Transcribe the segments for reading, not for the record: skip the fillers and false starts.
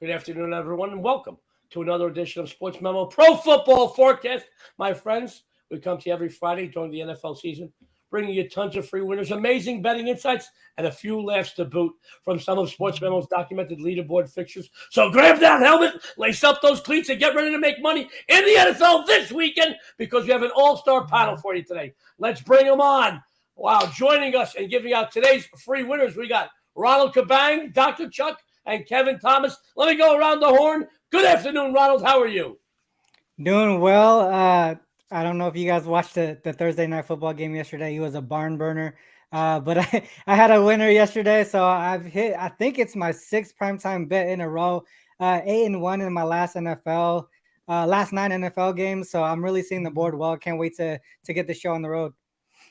Good afternoon, everyone, and welcome to another edition of Sportsmemo Pro Football Forecast. My friends, we come to you every Friday during the NFL season, bringing you tons of free winners, amazing betting insights, and a few laughs to boot from some of Sportsmemo's documented leaderboard fixtures. So grab that helmet, lace up those cleats, and get ready to make money in the NFL this weekend because we have an all-star panel for you today. Let's bring them on. Wow, joining us and giving out today's free winners, we got Ronald Cabang, Dr. Chuck, and Kevin Thomas. Let me go around the horn. Good afternoon, Ronald. How are you? Doing well. I don't know if you guys watched the Thursday night football game yesterday. He was a barn burner. But I had a winner yesterday, so I've hit, I think it's my sixth primetime bet in a row. 8-1 in my last nine NFL games. So I'm really seeing the board well. Can't wait to get the show on the road.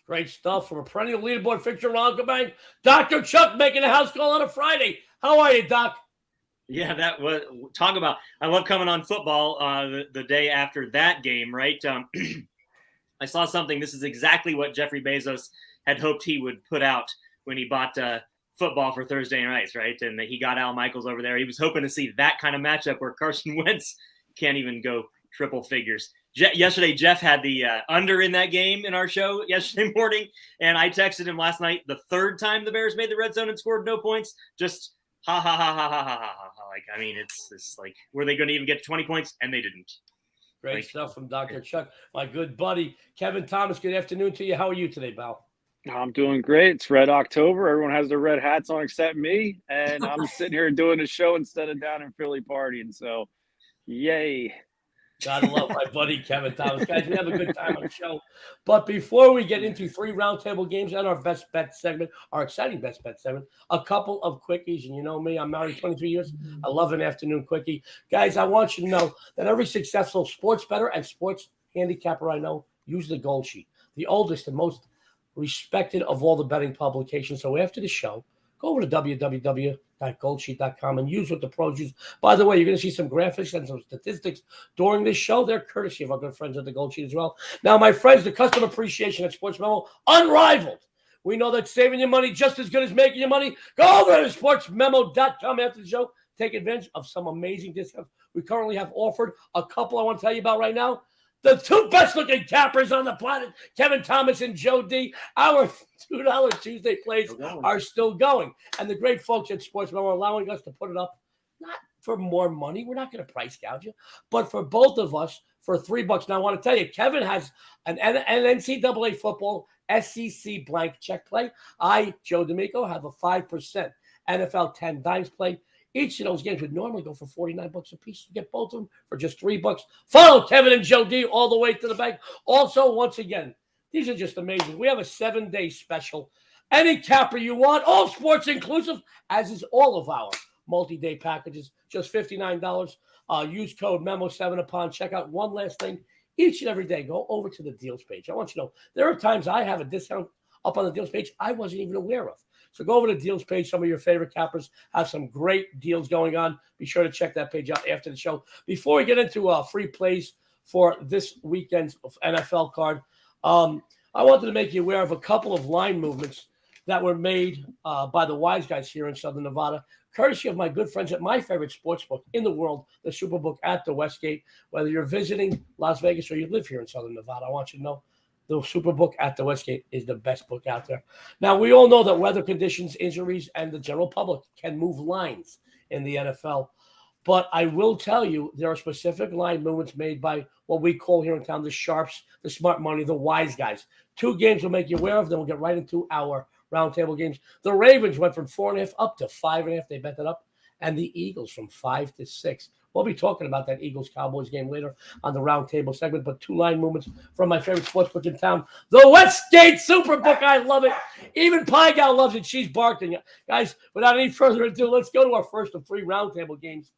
Great stuff from a perennial leaderboard fixture, Ronald Cabang. Dr. Chuck making a house call on a Friday. How are you, Doc? Yeah, that was talk about. I love coming on football the day after that game, right? I saw something. This is exactly what Jeffrey Bezos had hoped he would put out when he bought football for Thursday nights, right? And he got Al Michaels over there. He was hoping to see that kind of matchup where Carson Wentz can't even go triple figures. Yesterday, Jeff had the under in that game in our show yesterday morning, and I texted him last night the third time the Bears made the red zone and scored no points. Just ha ha ha ha ha ha ha ha. Like, I mean, it's like, were they going to even get 20 points? And they didn't. Great stuff from Dr. Chuck. My good buddy, Kevin Thomas, good afternoon to you. How are you today, pal? I'm doing great. It's Red October. Everyone has their red hats on except me. And I'm sitting here doing a show instead of down in Philly partying. So, yay. Gotta love my buddy Kevin Thomas. Guys, we have a good time on the show. But before we get into three roundtable games and our best bet segment, our exciting best bet segment, a couple of quickies. And you know me, I'm married 23 years. I love an afternoon quickie. Guys, I want you to know that every successful sports bettor and sports handicapper I know use the Gold Sheet, the oldest and most respected of all the betting publications. So after the show, go over to www.goldsheet.com and use what the pros use. By the way, you're going to see some graphics and some statistics during this show. They're courtesy of our good friends at the Gold Sheet as well. Now, my friends, the customer appreciation at Sportsmemo, unrivaled. We know that saving your money just as good as making your money. Go over to sportsmemo.com after the show. Take advantage of some amazing discounts we currently have offered. A couple I want to tell you about right now. The two best-looking cappers on the planet, Kevin Thomas and Joe D. Our $2 Tuesday plays are still going. And the great folks at Sportsmemo are allowing us to put it up, not for more money. We're not going to price gouge you, but for both of us for $3. Now, I want to tell you, Kevin has an NCAA football SEC blank check play. I, Joe D'Amico, have a 5% NFL 10 dimes play. Each of those games would normally go for $49 a piece. You get both of them for just $3. Follow Kevin and Joe D all the way to the bank. Also, once again, these are just amazing. We have a 7-day special. Any capper you want, all sports inclusive, as is all of our multi-day packages. Just $59. Use code MEMO7 upon checkout. One last thing. Each and every day, go over to the deals page. I want you to know, there are times I have a discount up on the deals page I wasn't even aware of. So go over to the deals page. Some of your favorite cappers have some great deals going on. Be sure to check that page out after the show. Before we get into free plays for this weekend's NFL card, I wanted to make you aware of a couple of line movements that were made by the wise guys here in Southern Nevada, courtesy of my good friends at my favorite sports book in the world, the Superbook at the Westgate. Whether you're visiting Las Vegas or you live here in Southern Nevada, I want you to know the Superbook at the Westgate is the best book out there. Now, we all know that weather conditions, injuries, and the general public can move lines in the NFL. But I will tell you, there are specific line movements made by what we call here in town the sharps, the smart money, the wise guys. Two games we'll make you aware of, then we'll get right into our roundtable games. The Ravens went from 4.5 up to 5.5. They bet that up. And the Eagles from 5 to 6. We'll be talking about that Eagles-Cowboys game later on the roundtable segment, but two line movements from my favorite sportsbook in town, the Westgate Superbook. I love it. Even Pie Gal loves it. She's barking. Guys, without any further ado, let's go to our first of three roundtable games.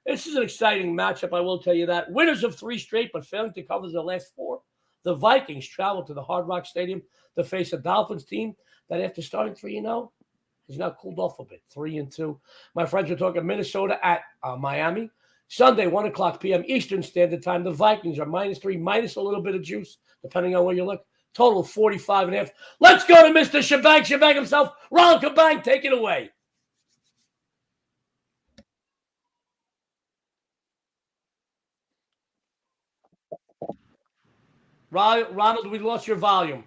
This is an exciting matchup, I will tell you that. Winners of 3 straight, but failing to cover the last 4. The Vikings travel to the Hard Rock Stadium to face a Dolphins team that after starting 3-0, has now cooled off a bit, 3-2. My friends are talking Minnesota at Miami. Sunday, 1 o'clock p.m. Eastern Standard Time. The Vikings are -3, minus a little bit of juice, depending on where you look. Total 45.5. Let's go to Mr. Cabang himself. Ronald Cabang, take it away. Ronald, we lost your volume.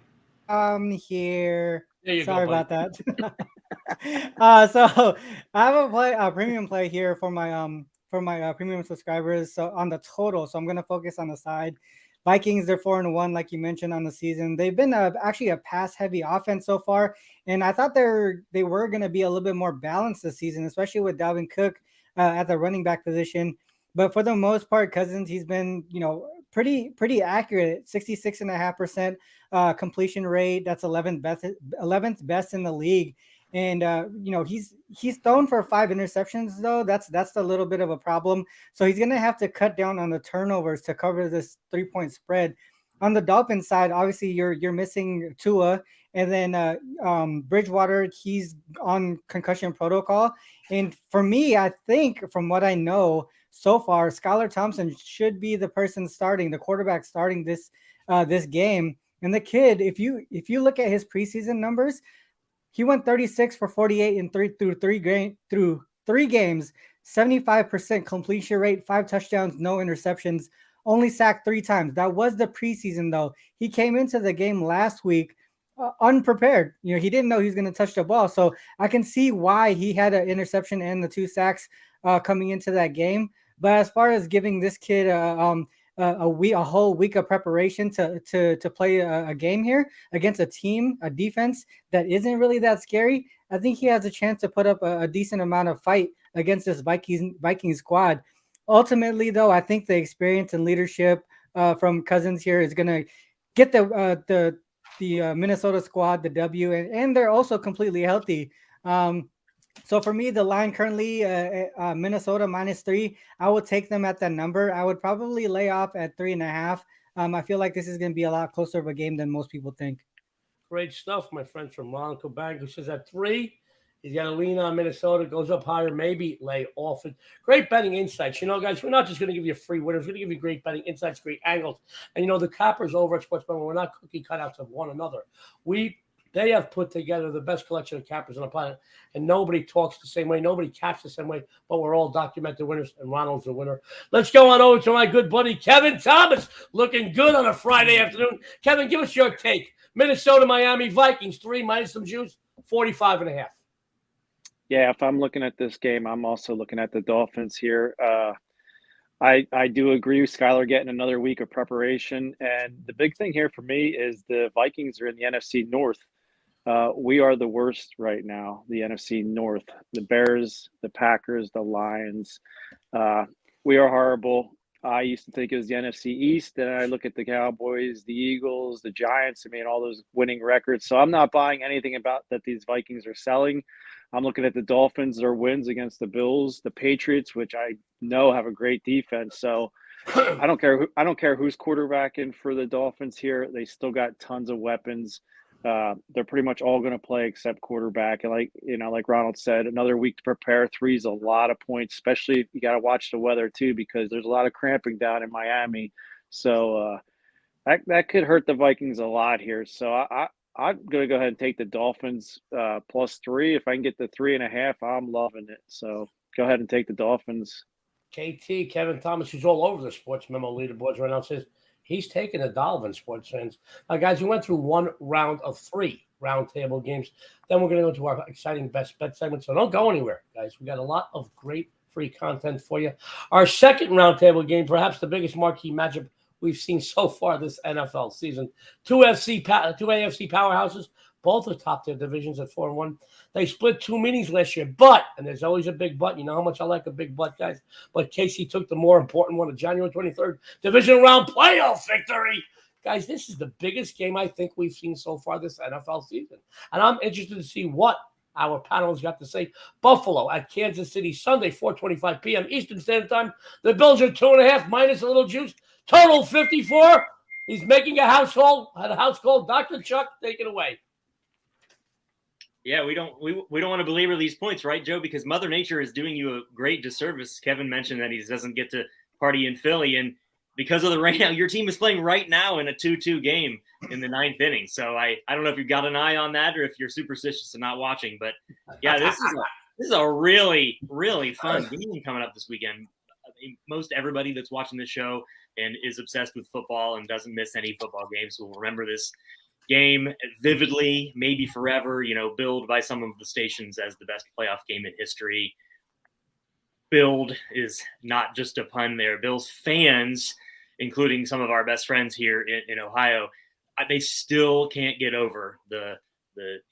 Here. There you Sorry go, about buddy. that. So I have a premium play here for my premium subscribers. So on the total, so I'm gonna focus on the side. Vikings, they're 4-1, like you mentioned, on the season. They've been actually a pass-heavy offense so far, and I thought they were going to be a little bit more balanced this season, especially with Dalvin Cook at the running back position. But for the most part, Cousins, he's been pretty accurate, 66.5% completion rate. That's 11th best in the league. And he's thrown for 5 interceptions though. That's a little bit of a problem. So he's gonna have to cut down on the turnovers to cover this 3-point spread. On the Dolphins side, obviously you're missing Tua, and then Bridgewater, he's on concussion protocol. And for me, I think from what I know so far, Skylar Thompson should be the person starting, the quarterback starting this game. And the kid, if you look at his preseason numbers, he went 36 for 48 through three games, 75% completion rate, 5 touchdowns, no interceptions, only sacked 3 times. That was the preseason though. He came into the game last week unprepared. He didn't know he was going to touch the ball. So I can see why he had an interception and the 2 sacks coming into that game. But as far as giving this kid a whole week of preparation to play a game here against a defense that isn't really that scary, I think he has a chance to put up a decent amount of fight against this Viking squad. Ultimately, though, I think the experience and leadership from Cousins here is going to get the Minnesota squad the W, and they're also completely healthy. So for me, the line currently Minnesota -3. I would take them at that number. I would probably lay off at 3.5. I feel like this is going to be a lot closer of a game than most people think. Great stuff, my friends from Ronald Cabang, who says at 3, he's got to lean on Minnesota, goes up higher, maybe lay off it. Great betting insights. Guys, we're not just going to give you free winners. We're going to give you great betting insights, great angles. And, the cappers over at Sportsmemo, we're not cookie cutouts of one another. They have put together the best collection of cappers on the planet, and nobody talks the same way. Nobody caps the same way, but we're all documented winners, and Ronald's the winner. Let's go on over to my good buddy, Kevin Thomas, looking good on a Friday afternoon. Kevin, give us your take. Minnesota, Miami, Vikings, 3 minus some juice, 45.5. Yeah, if I'm looking at this game, I'm also looking at the Dolphins here. I do agree with Skylar getting another week of preparation. And the big thing here for me is the Vikings are in the NFC North. We are the worst right now, the NFC North. The Bears, the Packers, the Lions. We are horrible. I used to think it was the NFC East. Then I look at the Cowboys, the Eagles, the Giants. All those winning records. So I'm not buying anything about that these Vikings are selling. I'm looking at the Dolphins, their wins against the Bills, the Patriots, which I know have a great defense. So I don't care who's quarterbacking for the Dolphins here. They still got tons of weapons. They're pretty much all going to play except quarterback. And like Ronald said, another week to prepare. 3 is a lot of points, especially if you got to watch the weather too, because there's a lot of cramping down in Miami. So that could hurt the Vikings a lot here. So I'm going to go ahead and take the Dolphins +3. If I can get the 3.5, I'm loving it. So go ahead and take the Dolphins. KT, Kevin Thomas, who's all over the Sports Memo leaderboards right now, says he's taking the Dolphins, sports fans. Now, guys, we went through 1 round of 3 roundtable games. Then we're going to go to our exciting best bet segment. So don't go anywhere, guys. We got a lot of great free content for you. Our second roundtable game, perhaps the biggest marquee matchup we've seen so far this NFL season. 2 AFC powerhouses, both are top tier divisions at 4-1. They split 2 meetings last year, but, and there's always a big but, you know how much I like a big but, guys, but Casey took the more important one of January 23rd, division round playoff victory. Guys, this is the biggest game I think we've seen so far this NFL season, and I'm interested to see what our panel has got to say. Buffalo at Kansas City Sunday, 4:25 p.m. Eastern Standard Time. The Bills are 2.5 minus a little juice. Total 54. He's making a house call. Dr. Chuck, take it away. Yeah, we don't want to belabor these points, right, Joe? Because Mother Nature is doing you a great disservice. Kevin mentioned that he doesn't get to party in Philly, and because of the rain, your team is playing right now in a 2-2 game in the 9th inning. So I don't know if you've got an eye on that or if you're superstitious and not watching, but yeah, this is a really, really fun game coming up this weekend. most everybody that's watching this show and is obsessed with football and doesn't miss any football games will remember this game vividly, maybe forever, billed by some of the stations as the best playoff game in history. Billed is not just a pun there. Bills fans, including some of our best friends here in Ohio, they still can't get over the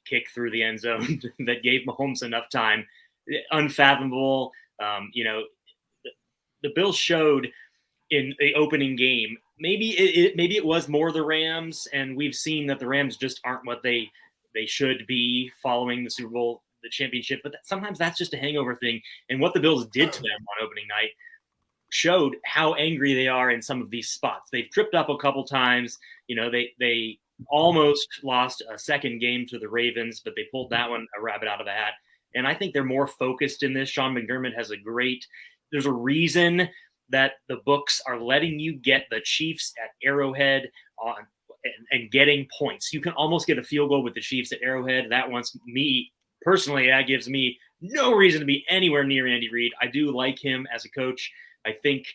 kick through the end zone that gave Mahomes enough time. Unfathomable. The Bills showed in the opening game, maybe it was more the Rams, and we've seen that the Rams just aren't what they should be following the Super Bowl, the championship. But sometimes that's just a hangover thing. And what the Bills did to them on opening night showed how angry they are in some of these spots. They've tripped up a couple times. They almost lost a second game to the Ravens, but they pulled that one a rabbit out of the hat. And I think they're more focused in this. Sean McDermott has there's a reason that the books are letting you get the Chiefs at Arrowhead and getting points. You can almost get a field goal with the Chiefs at Arrowhead. That gives me no reason to be anywhere near Andy Reid. I do like him as a coach. I think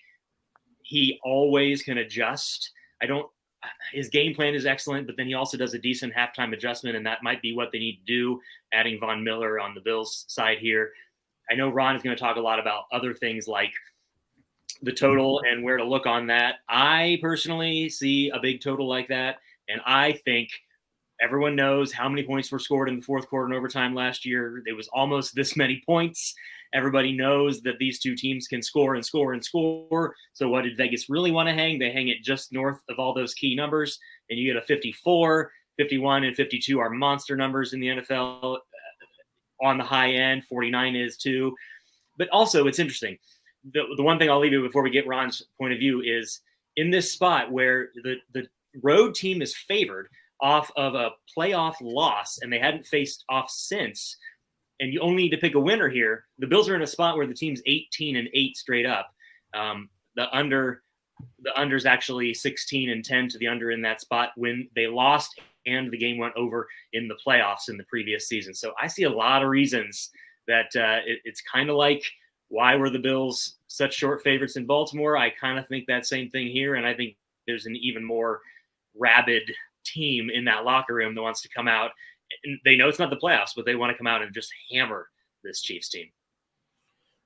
he always can adjust. His game plan is excellent, but then he also does a decent halftime adjustment, and that might be what they need to do, adding Von Miller on the Bills side here. I know Ron is going to talk a lot about other things like the total and where to look on that. I personally see a big total like that, and I think everyone knows how many points were scored in the fourth quarter and overtime last year. There was almost this many points. Everybody knows that these two teams can score and score and score. So what did Vegas really want to hang? They hang it just north of all those key numbers, and you get a 54, 51, and 52 are monster numbers in the NFL. On the high end, 49 is too. But also, it's interesting. The one thing I'll leave you before we get Ron's point of view is in this spot where the road team is favored off of a playoff loss, and they hadn't faced off since, and you only need to pick a winner here. The Bills are in a spot where the team's 18-8 straight up. The under's actually 16-10 to the under in that spot when they lost and the game went over in the playoffs in the previous season. So I see a lot of reasons that it's kind of like, why were the Bills such short favorites in Baltimore? I kind of think that same thing here, and I think there's an even more rabid team in that locker room that wants to come out. And they know it's not the playoffs, but they want to come out and just hammer this Chiefs team.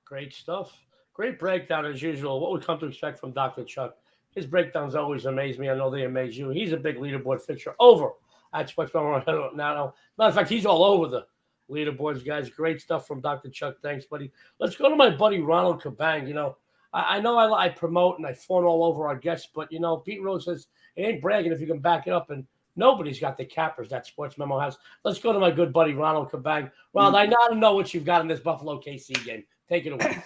Great stuff. Great breakdown as usual. What we come to expect from Dr. Chuck. His breakdowns always amaze me. I know they amaze you. He's a big leaderboard fixture over at Sportsmemo now. Matter of fact, he's all over the leaderboards, guys. Great stuff from Dr. Chuck. Thanks, buddy. Let's go to my buddy Ronald Cabang. I know I promote and I fawn all over our guests, but, Pete Rose says it ain't bragging if you can back it up, and nobody's got the cappers that Sports Memo has. Let's go to my good buddy Ronald Cabang. Ronald, I now know what you've got in this Buffalo KC game. Take it away.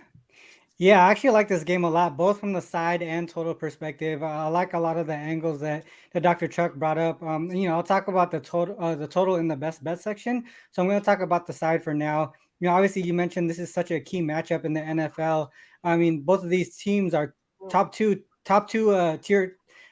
Yeah, I actually like this game a lot, both from the side and total perspective. I like a lot of the angles that Dr. Chuck brought up. I'll talk about the total in the best bet section. So I'm going to talk about the side for now. Obviously you mentioned this is such a key matchup in the NFL. I mean, both of these teams are top tier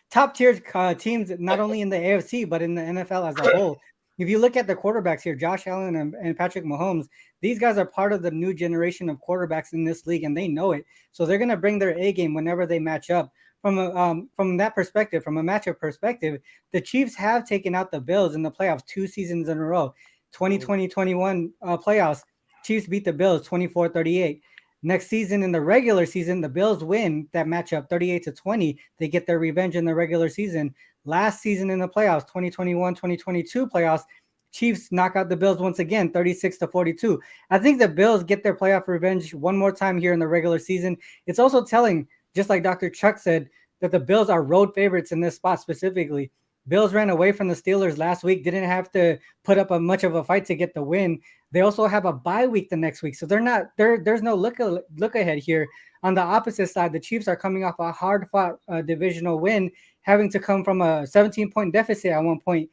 teams, not only in the AFC but in the NFL as a whole. If you look at the quarterbacks here, Josh Allen and Patrick Mahomes, these guys are part of the new generation of quarterbacks in this league, and they know it. So they're going to bring their A game whenever they match up. From that perspective, from a matchup perspective, the Chiefs have taken out the Bills in the playoffs 2 seasons in a row. 2020-21 playoffs, Chiefs beat the Bills 24-38. Next season in the regular season, the Bills win that matchup 38-20. They get their revenge in the regular season. Last season in the playoffs, 2021-2022 playoffs, Chiefs knock out the Bills once again, 36-42. I think the Bills get their playoff revenge one more time here in the regular season. It's also telling, just like Dr. Chuck said, that the Bills are road favorites in this spot specifically. Bills ran away from the Steelers last week, didn't have to put up much of a fight to get the win. They also have a bye week the next week, so there's no look ahead here. On the opposite side, the Chiefs are coming off a hard-fought divisional win, having to come from a 17-point deficit at one point.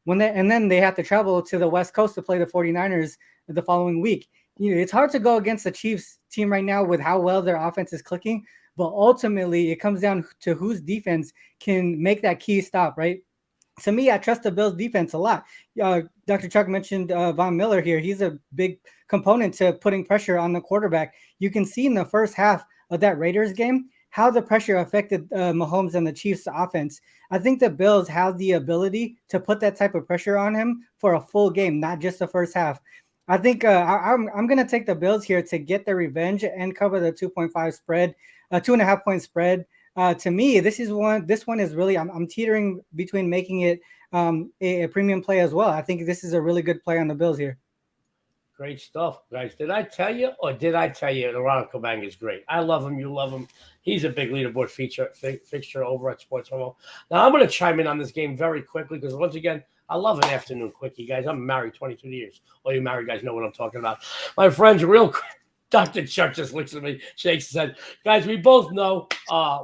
And then they have to travel to the West Coast to play the 49ers the following week. It's hard to go against the Chiefs team right now with how well their offense is clicking, but ultimately it comes down to whose defense can make that key stop, right? To me, I trust the Bills defense a lot. Dr. Chuck mentioned Von Miller here. He's a big component to putting pressure on the quarterback. You can see in the first half of that Raiders game, how the pressure affected Mahomes and the Chiefs offense. I think the Bills have the ability to put that type of pressure on him for a full game, not just the first half. I think I'm going to take the Bills here to get the revenge and cover the 2.5 spread, 2.5 point spread. To me, this one is really, I'm teetering between making it a premium play as well. I think this is a really good play on the Bills here. Great stuff, guys. Did I tell you that Ronald Cabang is great? I love him. You love him. He's a big leaderboard fixture over at Sportsmemo. Now, I'm going to chime in on this game very quickly because, once again, I love an afternoon quickie, guys. I'm married 22 years. All you married guys know what I'm talking about. My friends, real quick. Dr. Chuck just looks at me, shakes his head. Guys, we both know,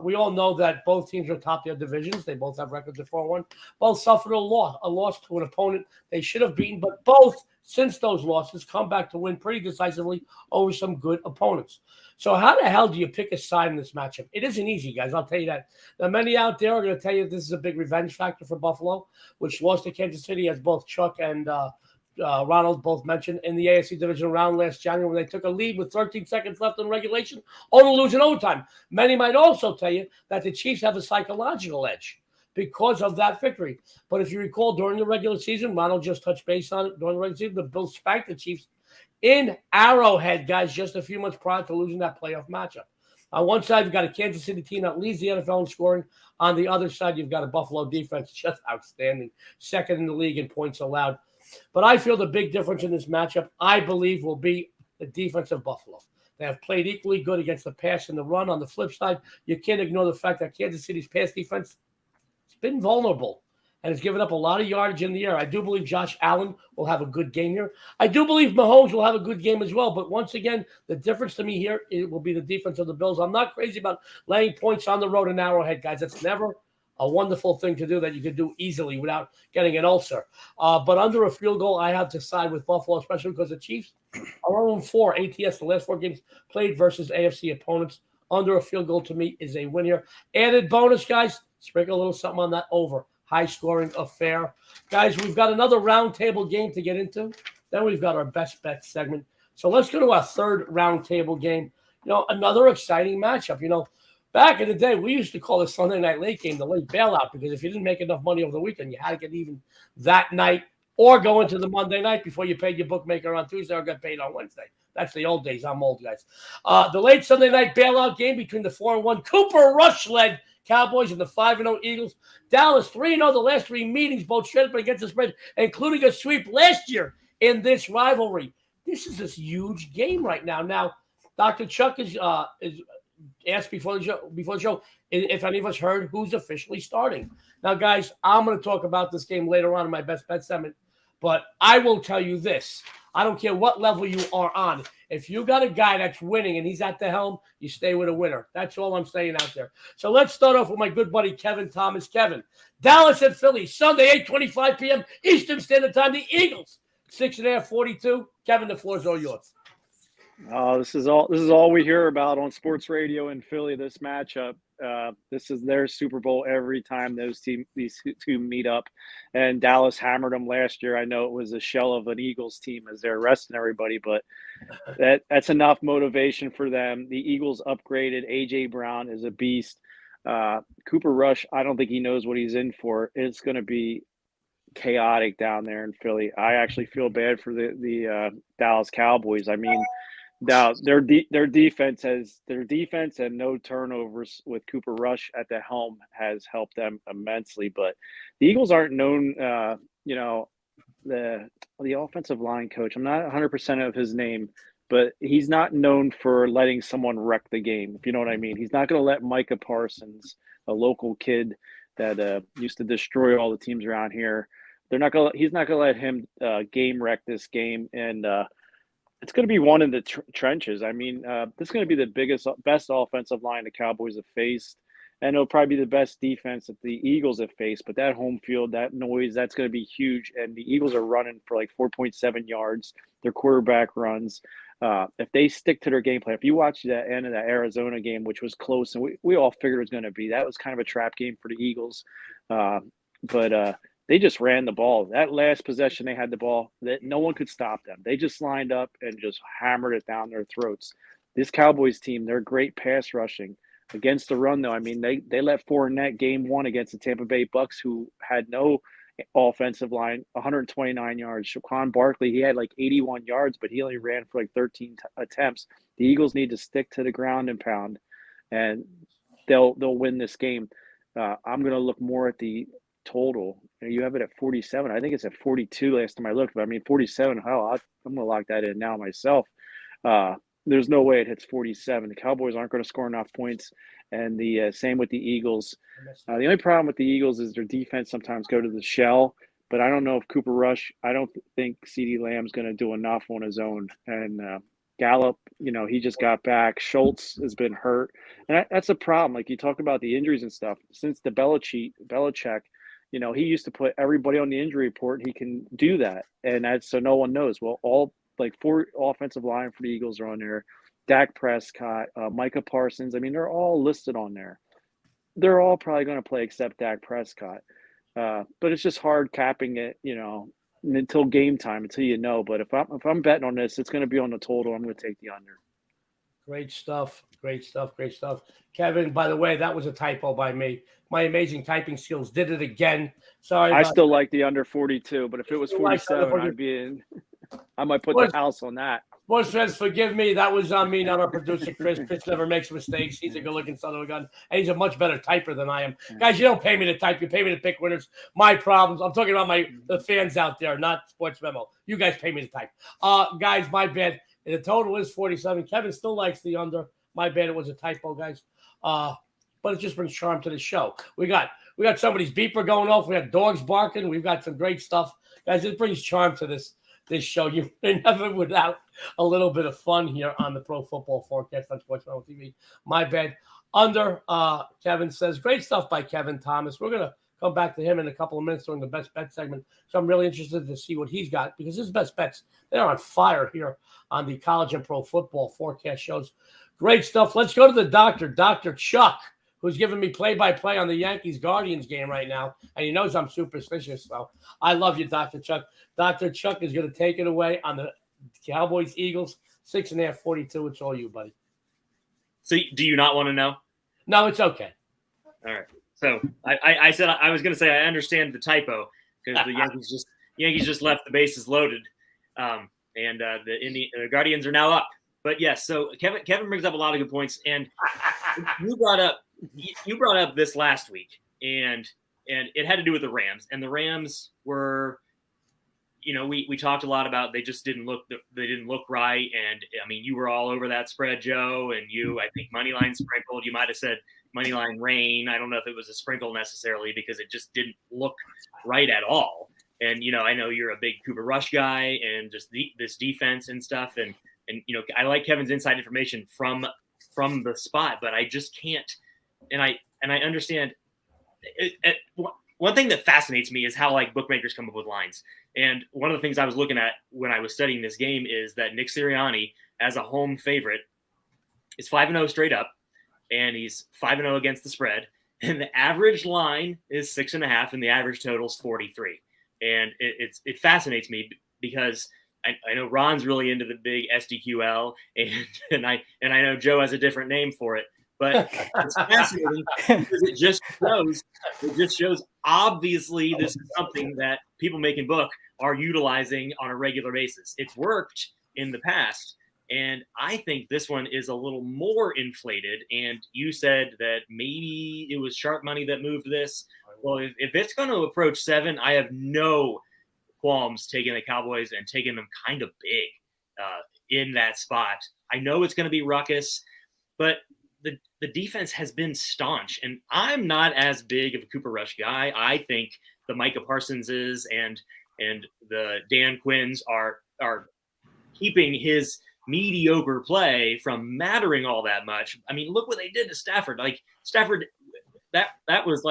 we all know that both teams are top their divisions. They both have records of 4-1. Both suffered a loss to an opponent they should have beaten, but both, since those losses, come back to win pretty decisively over some good opponents. So how the hell do you pick a side in this matchup? It isn't easy, guys. I'll tell you that. Now, many out there are going to tell you this is a big revenge factor for Buffalo, which lost to Kansas City, as both Chuck and Ronald both mentioned in the AFC divisional round last January when they took a lead with 13 seconds left in regulation, only losing overtime. Many might also tell you that the Chiefs have a psychological edge because of that victory. But if you recall, during the regular season, Ronald just touched base on it. During the regular season, the Bills spanked the Chiefs in Arrowhead, guys, just a few months prior to losing that playoff matchup. On one side, you've got a Kansas City team that leads the NFL in scoring. On the other side, you've got a Buffalo defense just outstanding, second in the league in points allowed. But I feel the big difference in this matchup, I believe, will be the defense of Buffalo. They have played equally good against the pass and the run. On the flip side, you can't ignore the fact that Kansas City's pass defense has been vulnerable and has given up a lot of yardage in the air. I do believe Josh Allen will have a good game here. I do believe Mahomes will have a good game as well. But once again, the difference to me here, it will be the defense of the Bills. I'm not crazy about laying points on the road in Arrowhead, guys. That's never a wonderful thing to do that you could do easily without getting an ulcer. But under a field goal, I have to side with Buffalo, especially because the Chiefs are 0-4 ATS, the last 4 games played versus AFC opponents. Under a field goal to me is a win here. Added bonus, guys, sprinkle a little something on that over. High-scoring affair. Guys, we've got another roundtable game to get into. Then we've got our best bet segment. So let's go to our third roundtable game. Another exciting matchup. Back in the day, we used to call the Sunday night late game the late bailout because if you didn't make enough money over the weekend, you had to get even that night or go into the Monday night before you paid your bookmaker on Tuesday or got paid on Wednesday. That's the old days. I'm old, guys. The late Sunday night bailout game between the 4-1 Cooper Rush-led Cowboys and the 5-0 Eagles. Dallas 3-0 the last 3 meetings, both straight up against the spread, including a sweep last year in this rivalry. This is this huge game right now. Now, Dr. Chuck is asked before the show if any of us heard who's officially starting. Now, guys, I'm going to talk about this game later on in my best bet segment, but I will tell you this. I don't care what level you are on. If you got a guy that's winning and he's at the helm, you stay with a winner. That's all I'm saying out there. So let's start off with my good buddy Kevin Thomas. Kevin, Dallas at Philly, Sunday, 8:25 p.m. Eastern Standard Time. The Eagles, 6.5, 42. Kevin, the floor is all yours. This is all we hear about on sports radio in Philly. This matchup, this is their Super Bowl every time these two meet up. And Dallas hammered them last year. I know it was a shell of an Eagles team as they're resting everybody, but that's enough motivation for them. The Eagles upgraded. AJ Brown is a beast. Cooper Rush, I don't think he knows what he's in for. It's going to be chaotic down there in Philly. I actually feel bad for the Dallas Cowboys. I mean, now their defense and no turnovers with Cooper Rush at the helm has helped them immensely. But the Eagles aren't known, the offensive line coach. I'm not 100% of his name, but he's not known for letting someone wreck the game. If you know what I mean, he's not going to let Micah Parsons, a local kid that used to destroy all the teams around here. He's not going to let him game wreck this game, and it's going to be one in the trenches. I mean, this is going to be the best offensive line the Cowboys have faced, and it'll probably be the best defense that the Eagles have faced. But that home field, that noise, that's going to be huge. And the Eagles are running for like 4.7 yards. Their quarterback runs. If they stick to their game plan, if you watch the end of that Arizona game, which was close, and we all figured it was going to be, that was kind of a trap game for the Eagles. But they just ran the ball. That last possession, they had the ball. That no one could stop them. They just lined up and just hammered it down their throats. This Cowboys team, they're great pass rushing. Against the run, though, I mean, they let Fournette game one against the Tampa Bay Bucks, who had no offensive line, 129 yards. Shaquan Barkley, he had like 81 yards, but he only ran for like 13 attempts. The Eagles need to stick to the ground and pound, and they'll win this game. I'm going to look more at the total. You have it at 47. I think it's at 42 last time I looked, but I mean 47. Hell, I'm going to lock that in now myself. There's no way it hits 47. The Cowboys aren't going to score enough points, and the same with the Eagles. The only problem with the Eagles is their defense sometimes go to the shell, but I don't know if Cooper Rush, I don't think CeeDee Lamb's going to do enough on his own. And Gallup, he just got back. Schultz has been hurt. And that's a problem. Like you talk about the injuries and stuff. Since the Belichick, he used to put everybody on the injury report. He can do that. And that's so no one knows. Well, all like 4 offensive line for the Eagles are on there. Dak Prescott, Micah Parsons. I mean, they're all listed on there. They're all probably going to play except Dak Prescott. But it's just hard capping it, until game time, until you know. But if I'm betting on this, it's going to be on the total. I'm going to take the under. Great stuff. Great stuff. Great stuff. Kevin, by the way, that was a typo by me. My amazing typing skills did it again. Sorry. I still like the under 42, but if it was 47, I'd be in. I might put the house on that. Sports fans, forgive me. That was on me, not our producer, Chris. Chris never makes mistakes. He's a good-looking son of a gun, and he's a much better typer than I am. Guys, you don't pay me to type. You pay me to pick winners. My problems. I'm talking about the fans out there, not Sports Memo. You guys pay me to type. Guys, my bad. The total is 47. Kevin still likes the under. My bad. It was a typo, guys. But it just brings charm to the show. We got somebody's beeper going off. We have dogs barking. We've got some great stuff. Guys, it brings charm to this show. You're never without a little bit of fun here on the Pro Football Forecast on Sportsmemo TV. My bad. Under, Kevin says, great stuff by Kevin Thomas. We're going to come back to him in a couple of minutes during the best bet segment. So I'm really interested to see what he's got because his best bets, they're on fire here on the College and Pro Football Forecast shows. Great stuff. Let's go to the doctor, Dr. Chuck, who's giving me play-by-play on the Yankees-Guardians game right now. And he knows I'm superstitious, so I love you, Dr. Chuck. Dr. Chuck is going to take it away on the Cowboys-Eagles, 6.5, 42. It's all you, buddy. So do you not want to know? No, it's okay. All right. So I said I was going to say I understand the typo because the Yankees just left the bases loaded, and the Guardians are now up. But yes, so Kevin brings up a lot of good points, and you brought up this last week, and it had to do with the Rams, and the Rams were, we talked a lot about they didn't look right, and I mean you were all over that spread, Joe, and I think moneyline sprinkled. You might have said moneyline rain. I don't know if it was a sprinkle necessarily because it just didn't look right at all. And I know you're a big Cooper Rush guy, and just this defense and stuff, and I like Kevin's inside information from the spot, but I just can't. And I understand. One thing that fascinates me is how bookmakers come up with lines. And one of the things I was looking at when I was studying this game is that Nick Sirianni, as a home favorite, is 5-0 straight up, and he's 5-0 against the spread. And the average line is 6.5, and the average total is 43. And it fascinates me because I know Ron's really into the big SDQL, and I know Joe has a different name for it, but it's fascinating because it just shows obviously this is something that people making book are utilizing on a regular basis. It's worked in the past, and I think this one is a little more inflated. And you said that maybe it was sharp money that moved this. Well, if it's going to approach 7, I have no qualms taking the Cowboys and taking them kind of big in that spot. I know it's going to be ruckus, but the defense has been staunch, and I'm not as big of a Cooper Rush guy. I think the Micah Parsonses and the Dan Quinns are keeping his mediocre play from mattering all that much. I mean, look what they did to Stafford. Stafford, that was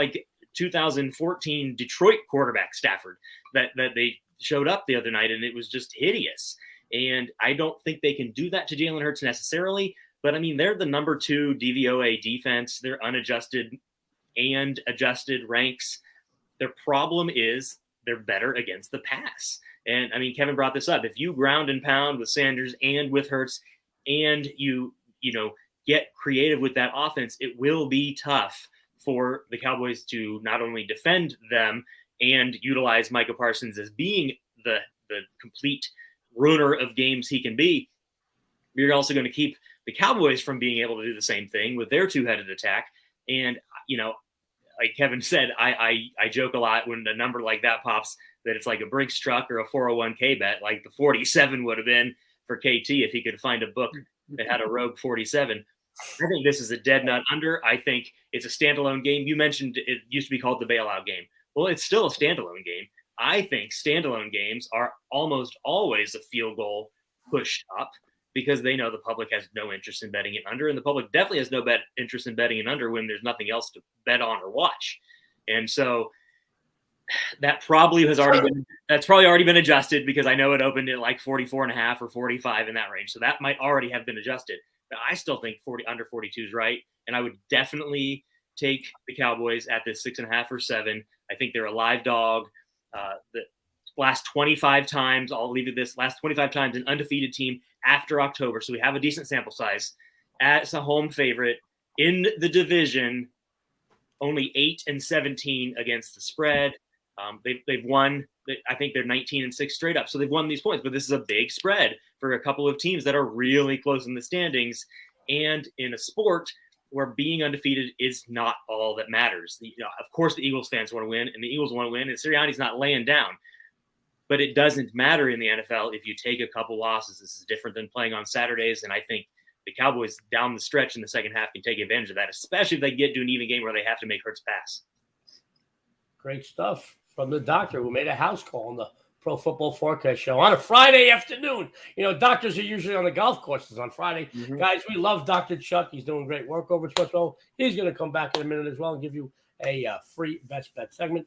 2014 Detroit quarterback Stafford that they showed up the other night, and it was just hideous. And I don't think they can do that to Jalen Hurts necessarily, but I mean, they're the number 2 DVOA defense. They're unadjusted and adjusted ranks. Their problem is they're better against the pass. And I mean, Kevin brought this up. If you ground and pound with Sanders and with Hurts, and you get creative with that offense, it will be tough for the Cowboys to not only defend them and utilize Micah Parsons as being the complete ruiner of games he can be. You're also going to keep the Cowboys from being able to do the same thing with their two-headed attack. And, like Kevin said, I joke a lot when a number like that pops that it's like a Brinks truck or a 401k bet, like the 47 would have been for KT if he could find a book that had a rogue 47. I think this is a dead nut under. I think it's a standalone game. You mentioned it used to be called the bailout game. Well, it's still a standalone game. I think standalone games are almost always a field goal pushed up because they know the public has no interest in betting it under, and the public definitely has no interest in betting it under when there's nothing else to bet on or watch. And so that's probably already been adjusted because I know it opened at like 44.5 or 45 in that range. So that might already have been adjusted. But I still think under 42 is right. And I would definitely take the Cowboys at this 6.5 or 7. I think they're a live dog. The last 25 times, I'll leave it this, last 25 times an undefeated team after October. So we have a decent sample size as a home favorite in the division, only 8-17 against the spread. They've won. I think they're 19-6 straight up. So they've won these points, but this is a big spread for a couple of teams that are really close in the standings. And in a sport where being undefeated is not all that matters. Of course, the Eagles fans want to win, and the Eagles want to win, and Sirianni's not laying down. But it doesn't matter in the NFL if you take a couple losses. This is different than playing on Saturdays, and I think the Cowboys down the stretch in the second half can take advantage of that, especially if they get to an even game where they have to make Hurts pass. Great stuff from the doctor who made a house call on the Pro Football Forecast show on a Friday afternoon. Doctors are usually on the golf courses on Friday. Mm-hmm. Guys, we love Dr. Chuck. He's doing great work over at Sportsmemo. He's going to come back in a minute as well and give you a free best bet segment.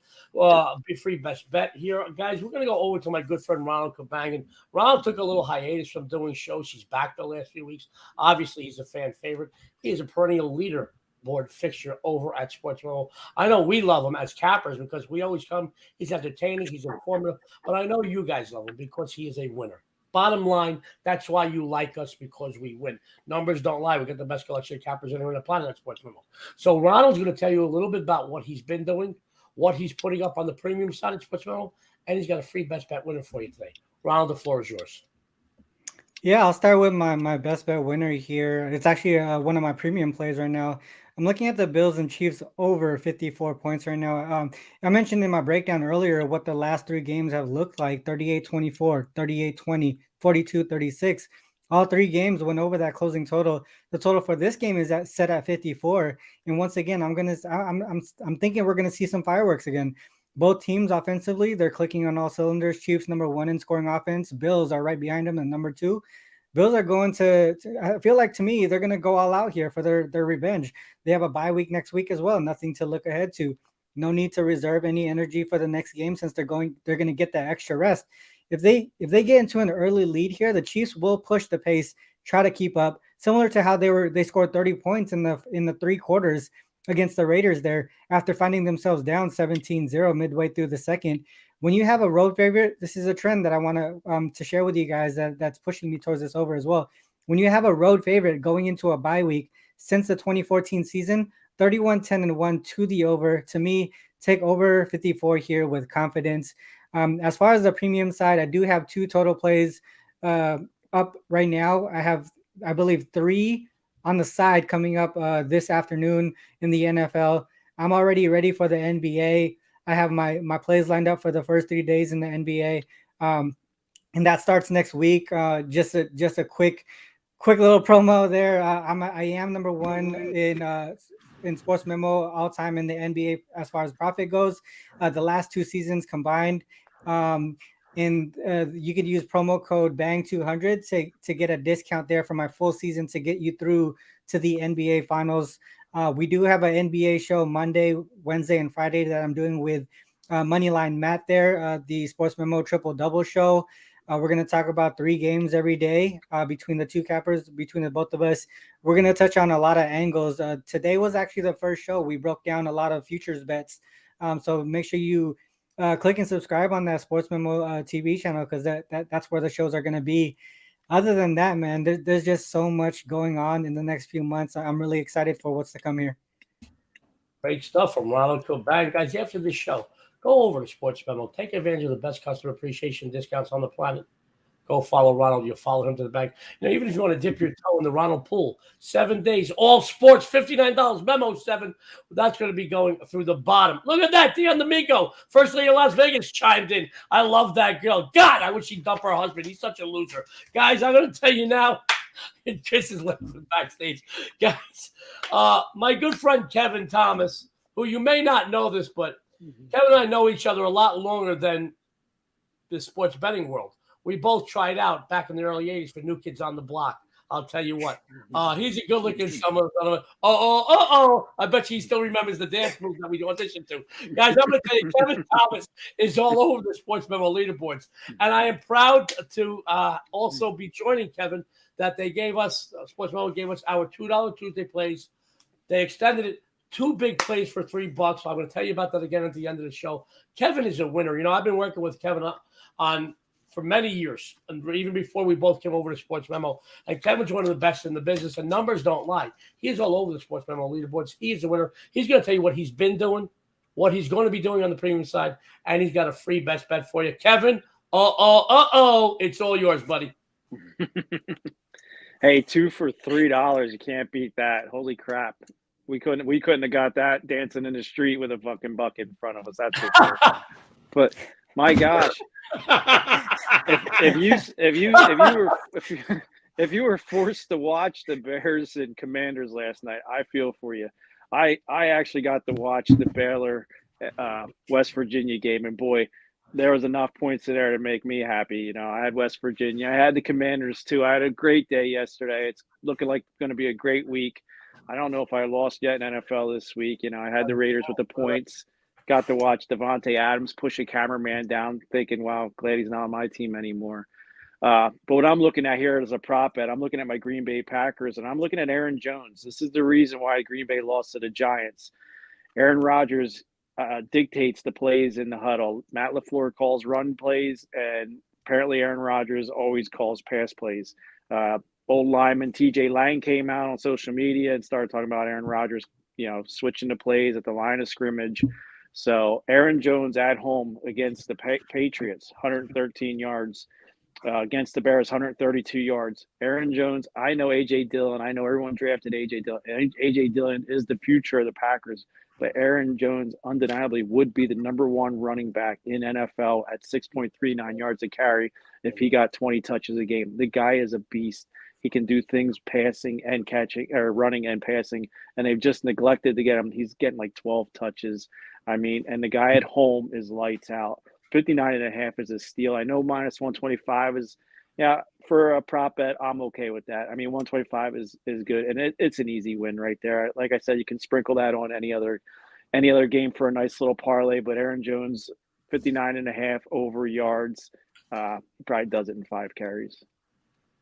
Free best bet here. Guys, we're going to go over to my good friend Ronald Cabang. And Ronald took a little hiatus from doing shows. He's back the last few weeks. Obviously, he's a fan favorite. He is a perennial leader board fixture over at Sportsmemo. I know we love him as cappers because we always come. He's entertaining. He's informative. But I know you guys love him because he is a winner. Bottom line, that's why you like us, because we win. Numbers don't lie. We get the best collection of cappers anywhere in the planet at Sportsmemo. So Ronald's going to tell you a little bit about what he's been doing, what he's putting up on the premium side at Sportsmemo, and he's got a free best bet winner for you today. Ronald, the floor is yours. Yeah, I'll start with my best bet winner here. It's actually one of my premium plays right now. I'm looking at the Bills and Chiefs over 54 points right now. I mentioned in my breakdown earlier what the last 3 games have looked like: 38-24, 38-20, 42-36. All 3 games went over that closing total. The total for this game is set at 54. And once again, I'm thinking we're gonna see some fireworks again. Both teams offensively, they're clicking on all cylinders. Chiefs number 1 in scoring offense. Bills are right behind them at number 2. Bills are going to, I feel like, to me, they're going to go all out here for their revenge. They have a bye week next week as well. Nothing to look ahead to. No need to reserve any energy for the next game since they're going to get that extra rest. If they get into an early lead here, the Chiefs will push the pace, try to keep up, similar to how they scored 30 points in the 3 quarters against the Raiders there after finding themselves down 17-0 midway through the second. When you have a road favorite, this is a trend that I want to share with you guys that's pushing me towards this over as well. When you have a road favorite going into a bye week since the 2014 season, 31-10-1 to the over. To me, take over 54 here with confidence. As far as the premium side, I do have 2 total plays up right now. I have, I believe, 3 on the side coming up this afternoon in the NFL. I'm already ready for the NBA. I have my plays lined up for the first 3 days in the NBA, and that starts next week. Just a quick little promo there. I am number 1 in Sportsmemo all time in the NBA as far as profit goes. The last 2 seasons combined, and you could use promo code BANG200 to get a discount there for my full season to get you through to the NBA Finals. We do have an NBA show Monday, Wednesday, and Friday that I'm doing with Moneyline Matt there, the Sportsmemo Triple Double show. We're going to talk about 3 games every day between the 2 cappers, between the both of us. We're going to touch on a lot of angles. Today was actually the first show. We broke down a lot of futures bets. So make sure you click and subscribe on that Sportsmemo TV channel because that's where the shows are going to be. other than that, man, there's just so much going on in the next few months. I'm really excited for what's to come here. Great stuff from Ronald Cabang. Guys, after this show, go over to Sports Memo. Take advantage of the best customer appreciation discounts on the planet. Go follow Ronald. You'll follow him to the bank. Even if you want to dip your toe in the Ronald pool, 7 days, all sports, $59. Memo 7. That's going to be going through the bottom. Look at that. Dion D'Amico, First Lady of Las Vegas, chimed in. I love that girl. God, I wish she'd dump her husband. He's such a loser. Guys, I'm going to tell you now. Chris is left backstage. Guys, my good friend Kevin Thomas, who you may not know this, but Kevin and I know each other a lot longer than the sports betting world. We both tried out back in the early 80s for New Kids on the Block. I'll tell you what. He's a good-looking summer. I bet he still remembers the dance moves that we auditioned to. Guys, I'm going to tell you, Kevin Thomas is all over the Sports Memo leaderboards. And I am proud to also be joining Kevin that they gave us, Sports Memo gave us our $2 Tuesday plays. They extended it. 2 big plays for $3. I'm going to tell you about that again at the end of the show. Kevin is a winner. I've been working with Kevin on for many years, and even before we both came over to Sports Memo. And Kevin's one of the best in the business, and numbers don't lie. He is all over the Sports Memo leaderboards. He is a winner. He's going to tell you what he's been doing, what he's going to be doing on the premium side, and he's got a free best bet for you. Kevin, it's all yours, buddy. Hey, 2 for $3. You can't beat that. Holy crap. We couldn't have got that dancing in the street with a fucking bucket in front of us. That's for sure. But my gosh, if you were forced to watch the Bears and Commanders last night, I feel for you. I actually got to watch the Baylor West Virginia game, and boy, there was enough points in there to make me happy. I had West Virginia. I had the Commanders too. I had a great day yesterday. It's looking like it's going to be a great week. I don't know if I lost yet in NFL this week. I had the Raiders with the points. Got to watch Devontae Adams push a cameraman down, thinking, wow, glad he's not on my team anymore. But what I'm looking at here is a prop bet. I'm looking at my Green Bay Packers, and I'm looking at Aaron Jones. This is the reason why Green Bay lost to the Giants. Aaron Rodgers dictates the plays in the huddle. Matt LaFleur calls run plays, and apparently Aaron Rodgers always calls pass plays. Old lineman TJ Lang came out on social media and started talking about Aaron Rodgers, switching the plays at the line of scrimmage. So Aaron Jones at home against the Patriots, 113 yards. Against the Bears, 132 yards. Aaron Jones, I know A.J. Dillon. I know everyone drafted A.J. Dillon. A.J. Dillon is the future of the Packers. But Aaron Jones undeniably would be the number 1 running back in NFL at 6.39 yards a carry if he got 20 touches a game. The guy is a beast. He can do things passing and catching, or running and passing, and they've just neglected to get him. He's getting like 12 touches. And the guy at home is lights out. 59.5 is a steal. I know minus 125 is, for a prop bet, I'm okay with that. 125 is good, and it's an easy win right there. Like I said, you can sprinkle that on any other game for a nice little parlay. But Aaron Jones, 59.5 over yards, probably does it in 5 carries.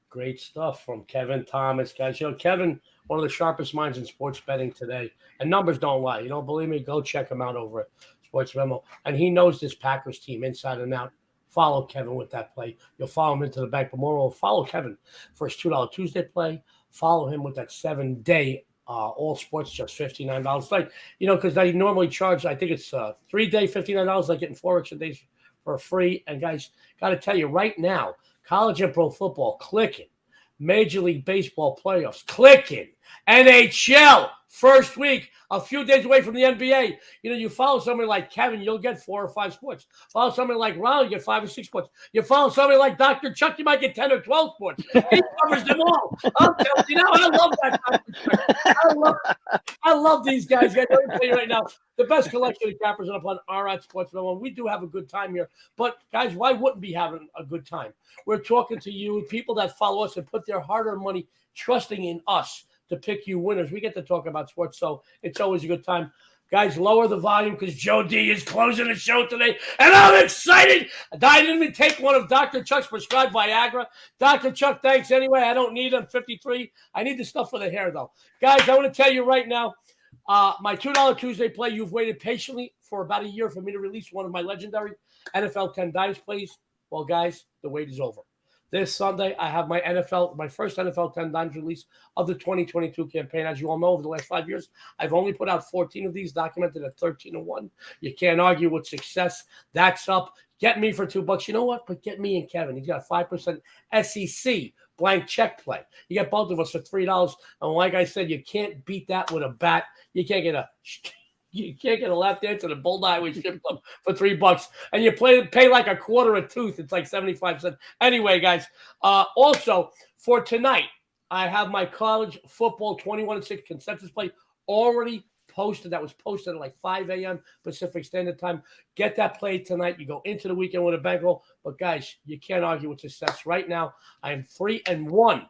Great stuff from Kevin Thomas, guys. Kevin, one of the sharpest minds in sports betting today, and numbers don't lie. You don't believe me? Go check him out over at Sports Memo. And he knows this Packers team inside and out. Follow Kevin with that play. You'll follow him into the bank. But moreover, follow Kevin for his $2 Tuesday play. Follow him with that 7-day all sports, just $59. Because they normally charge, I think it's 3-day $59, like getting 4 extra days for free. And guys, got to tell you right now, college and pro football clicking. Major League Baseball playoffs clicking. NHL first week, a few days away from the NBA. You follow somebody like Kevin, you'll get 4 or 5 sports. Follow somebody like Ronald, you get 5 or 6 sports. You follow somebody like Dr. Chuck, you might get 10 or 12 sports. He covers them all. I'm telling you now, I love that Dr. Chuck. I love these guys. Let me tell you right now, the best collection of cappers on the planet are at Sports Memo. We do have a good time here. But, guys, why wouldn't we be having a good time? We're talking to you, people that follow us and put their hard-earned money trusting in us to pick you winners. We get to talk about sports, so it's always a good time. Guys, lower the volume because Joe D is closing the show today, and I'm excited. I didn't even take one of Dr. Chuck's prescribed Viagra. Dr. Chuck, thanks anyway. I don't need them. 53. I need the stuff for the hair, though. Guys, I want to tell you right now, my $2 Tuesday play, you've waited patiently for about a year for me to release one of my legendary NFL 10 dice plays. Well, guys, the wait is over. This Sunday, I have my first NFL 10 dimes release of the 2022 campaign. As you all know, over the last 5 years, I've only put out 14 of these, documented at 13-1. You can't argue with success. That's up. Get me for $2. You know what? But get me and Kevin. He's got a 5% SEC blank check play. You get both of us for $3. And like I said, you can't beat that with a bat. You can't get a left answer to Bulldog. We shipped them for $3, and you pay like a quarter a tooth. It's like 75 cents. Anyway, guys. Also for tonight, I have my college football 21-6 consensus play already posted. That was posted at like 5 a.m. Pacific Standard Time. Get that play tonight. You go into the weekend with a bankroll. But guys, you can't argue with success. Right now, I am 3-1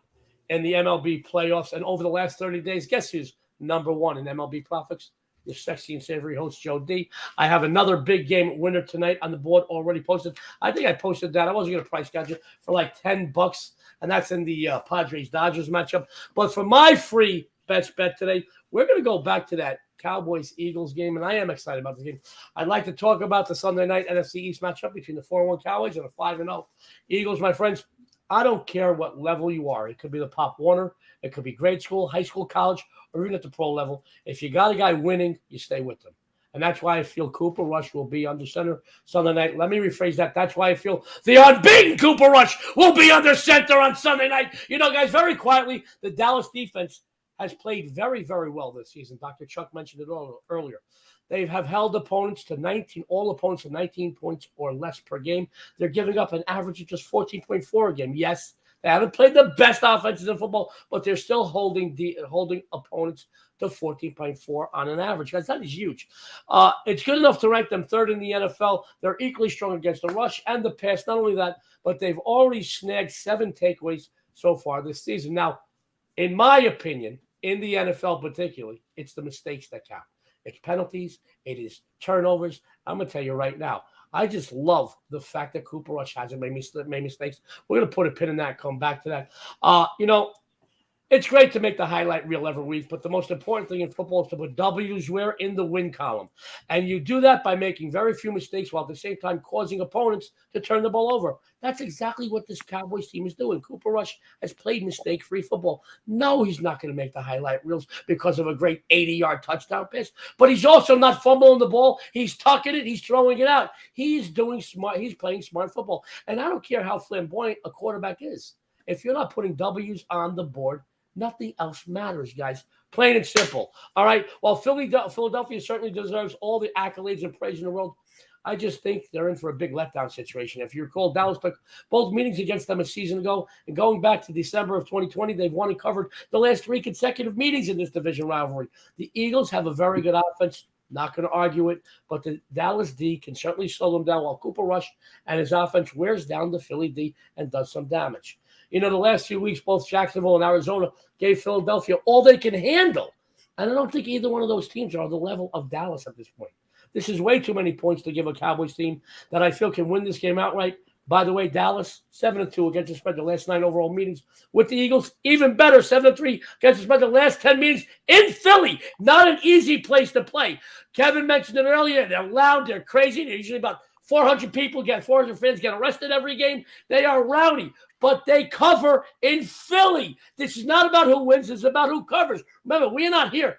in the MLB playoffs, and over the last 30 days, guess who's number one in MLB profits? Your sexy and savory host, Joe D. I have another big game winner tonight on the board already posted. I think I posted that. I wasn't going to price gouge it for like $10, and that's in the Padres-Dodgers matchup. But for my free best bet today, we're going to go back to that Cowboys-Eagles game, and I am excited about the game. I'd like to talk about the Sunday night NFC East matchup between the 4-1 Cowboys and the 5-0 Eagles. My friends, I don't care what level you are. It could be the Pop Warner. It could be grade school, high school, college, or even at the pro level. If you got a guy winning, you stay with them. And that's why I feel Cooper Rush will be under center Sunday night. Let me rephrase that. That's why I feel the unbeaten Cooper Rush will be under center on Sunday night. You know, guys, very quietly, the Dallas defense has played very, very well this season. Dr. Chuck mentioned it earlier. They have held opponents to 19, all opponents to 19 points or less per game. They're giving up an average of just 14.4 a game. Yes, they haven't played the best offenses in football, but they're still holding opponents to 14.4 on an average. Guys, that is huge. It's good enough to rank them third in the NFL. They're equally strong against the rush and the pass. Not only that, but they've already snagged 7 takeaways so far this season. Now, in my opinion, in the NFL particularly, it's the mistakes that count. It's penalties. It is turnovers. I'm going to tell you right now, I just love the fact that Cooper Rush hasn't made mistakes. We're going to put a pin in that, come back to that. It's great to make the highlight reel every week, but the most important thing in football is to put W's where in the win column. And you do that by making very few mistakes while at the same time causing opponents to turn the ball over. That's exactly what this Cowboys team is doing. Cooper Rush has played mistake-free football. No, he's not going to make the highlight reels because of a great 80-yard touchdown pass, but he's also not fumbling the ball. He's tucking it. He's throwing it out. He's doing smart. He's playing smart football. And I don't care how flamboyant a quarterback is. If you're not putting W's on the board, nothing else matters, guys. Plain and simple. All right. While Philadelphia certainly deserves all the accolades and praise in the world, I just think they're in for a big letdown situation. If you recall, Dallas took both meetings against them a season ago, and going back to December of 2020, they've won and covered the last 3 consecutive meetings in this division rivalry. The Eagles have a very good offense. Not going to argue it, but the Dallas D can certainly slow them down while Cooper Rush and his offense wears down the Philly D and does some damage. You know, the last few weeks, both Jacksonville and Arizona gave Philadelphia all they can handle. And I don't think either one of those teams are on the level of Dallas at this point. This is way too many points to give a Cowboys team that I feel can win this game outright. By the way, Dallas, 7-2 against the spread the last 9 overall meetings. With the Eagles, even better, 7-3 against the spread the last 10 meetings in Philly. Not an easy place to play. Kevin mentioned it earlier. They're loud. They're crazy. They're usually about 400 fans get arrested every game. They are rowdy, but they cover in Philly. This is not about who wins. It's about who covers. Remember, we're not here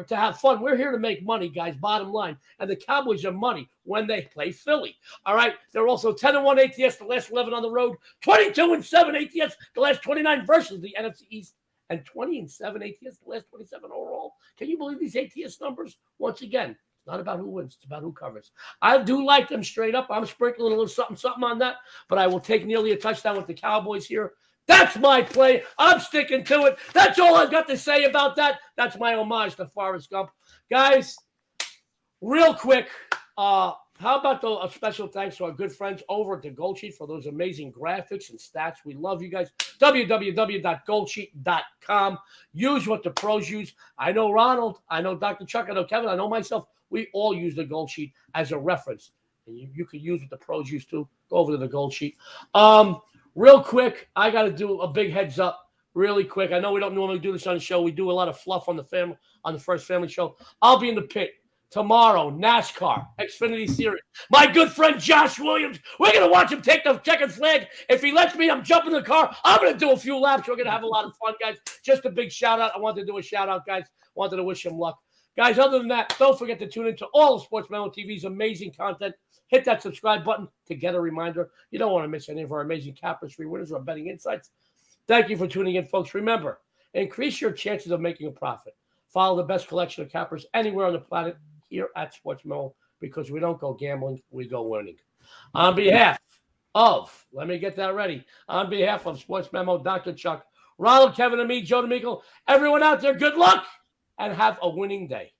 to have fun. We're here to make money, guys, bottom line. And the Cowboys are money when they play Philly. All right? They're also 10-1 ATS the last 11 on the road, 22-7 ATS the last 29 versus the NFC East, and 20-7 ATS the last 27 overall. Can you believe these ATS numbers? Once again, not about who wins. It's about who covers. I do like them straight up. I'm sprinkling a little something on that, but I will take nearly a touchdown with the Cowboys here. That's my play. I'm sticking to it. That's all I've got to say about that. That's my homage to Forrest Gump. Guys, real quick, how about a special thanks to our good friends over at the Gold Sheet for those amazing graphics and stats. We love you guys. www.goldsheet.com. Use what the pros use. I know Ronald. I know Dr. Chuck. I know Kevin. I know myself. We all use the Gold Sheet as a reference. And you could use what the pros use too. Go over to the Gold Sheet. Real quick, I got to do a big heads up really quick. I know we don't normally do this on the show. We do a lot of fluff on the First Family Show. I'll be in the pit Tomorrow, NASCAR, Xfinity Series. My good friend Josh Williams, we're going to watch him take the checkered flag. If he lets me, I'm jumping in the car. I'm going to do a few laps. We're going to have a lot of fun, guys. Just a big shout-out. I wanted to do a shout-out, guys. Wanted to wish him luck. Guys, other than that, don't forget to tune into all of Sportsmemo TV's amazing content. Hit that subscribe button to get a reminder. You don't want to miss any of our amazing cappers, free winners, or betting insights. Thank you for tuning in, folks. Remember, increase your chances of making a profit. Follow the best collection of cappers anywhere on the planet here at Sportsmemo, because we don't go gambling, we go winning. On behalf of, let me get that ready, on behalf of Sportsmemo, Dr. Chuck, Ronald, Kevin, and me, Joe D'Amico, everyone out there, good luck and have a winning day.